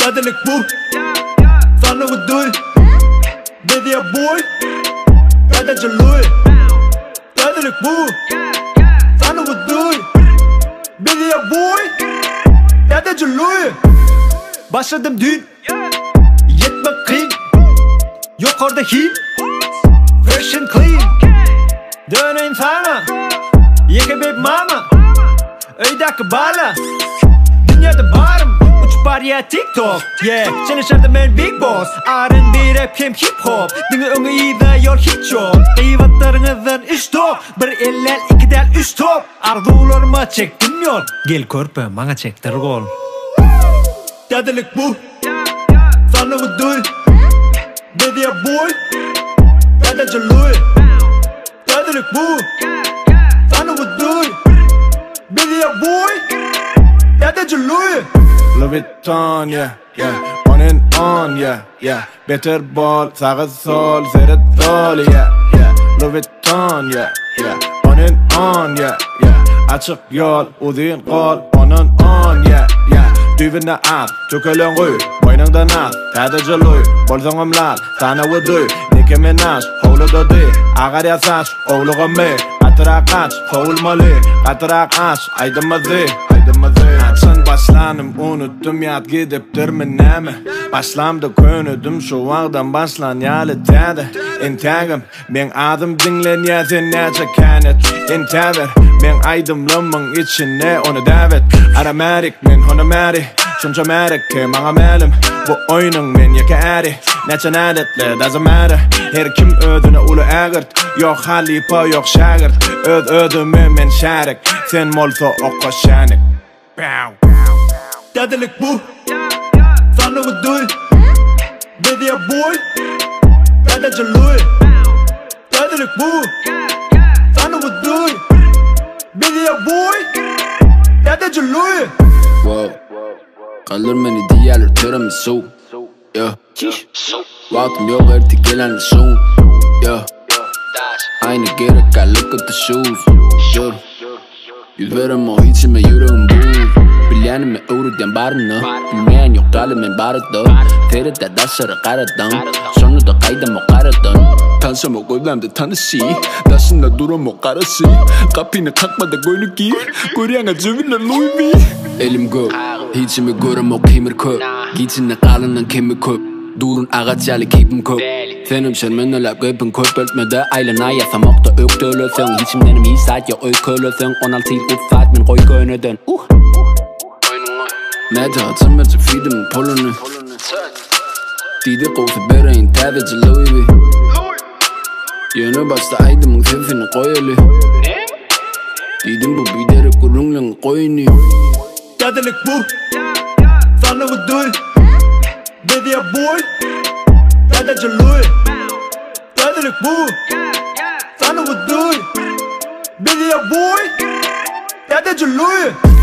Dadelijk boe, Sanne wat doe je? Dit je boy, dat je loei. Dadelijk boe, Sanne wat doe je? Dit je boy, dat je loei. Başladım dün, yetmek clean. Yok orada heat, fresh and clean. Döneyim sana, yeke babe mama. Öydaki bala, dünyada varım. Uç bariyer TikTok, yeah. Çalışırdım ben big boss. R&B rap hem hip hop. Dini öngü iyi de yol hiç yok. Kıyvatlarınızdan üç top. Bir eller iki del üç top. Arzularıma çektim yol. Gel körpe bana çektir gol. Dadelijk bu, Sanne wat doe je? Dit je boy, dat je loei. Dadelijk bu, Sanne wat doe je? Dit je boy, dat je loei. Louis Vuitton, yeah, yeah. On and on, yeah, yeah. Better ball, sağa sol, zeret dol, yeah, yeah. Louis Vuitton, yeah, yeah. On and on, yeah, yeah. Açık yol, uzun kol, on and on, yeah, yeah. Düvünde at, tükelen koy, boynundan at, tadıcı loy. Bolsonum lal, sana vudu, Nicki Minaj, holu dodi. Ağar yasaş, oğluğum me. Katırak aç, kovulmalı, katırak aç, aydınmazı, aydınmazı. Açın başlanım, unuttum yat gidiptir mi neme. Başlamdı könüdüm, şu ağdan başlan yalı tadı. İntagım, ben adım dinlen ya sen nece kanet. İntaver, ben aydımlamın içine onu davet. Aramarik men honomari, şunca merik ki bana melim. Bu oyunun men yeke eri. Neçen adetle doesn't matter. Her kim ödüne ulu ağırt. Yok halipa yok şağırt. Ödümü men şarik. Sen molto okka şanik. Dadelijk boe, Sanne wat doe je? Dit je boy, dat je loei. Dadelijk boe, Sanne wat doe je? Dit je boy, dat je loei. Wow, kalır beni diğerler töremi soğuk. Yeah, vaktim yok artık gelen soğuk. Yeah, aynı gerek I look at the shoes. Yeah, yüz verem o içime yüreğim buz. Bilenime öğreten barını, bilmeyen yok galimin barıdı. Feride daşarı karadan, sonra da kaydım o karadan. Tansam o gözlemde tanışı, daşında durum o karışı. Kapını kalkmadı gönlü giy, koryana cövinler Louis V. Elim gök, içimi görüm o kemir köp. Gitsinle kalının kemir köp. Durun ağaç yalı keyfim köp. Senim şermenler göpün köp öltmedi. Aylana yasamakta öktölösün. İçimdenim iyi saat ya öykölösün. 16 yıl saat min koy gönödün. Mætte har taget med til feede med pullerne. De der går for bedre end der til Louis V. Jeg er nødt bare stejde, man kan finde røgelig. De er dem på bidder, der går runglen røgende. Dadelijk boe, Sanne wat doe je? Dit je boy, dat je loei. Dadelijk boe, Sanne wat doe je? Dit je boy, dat je loei.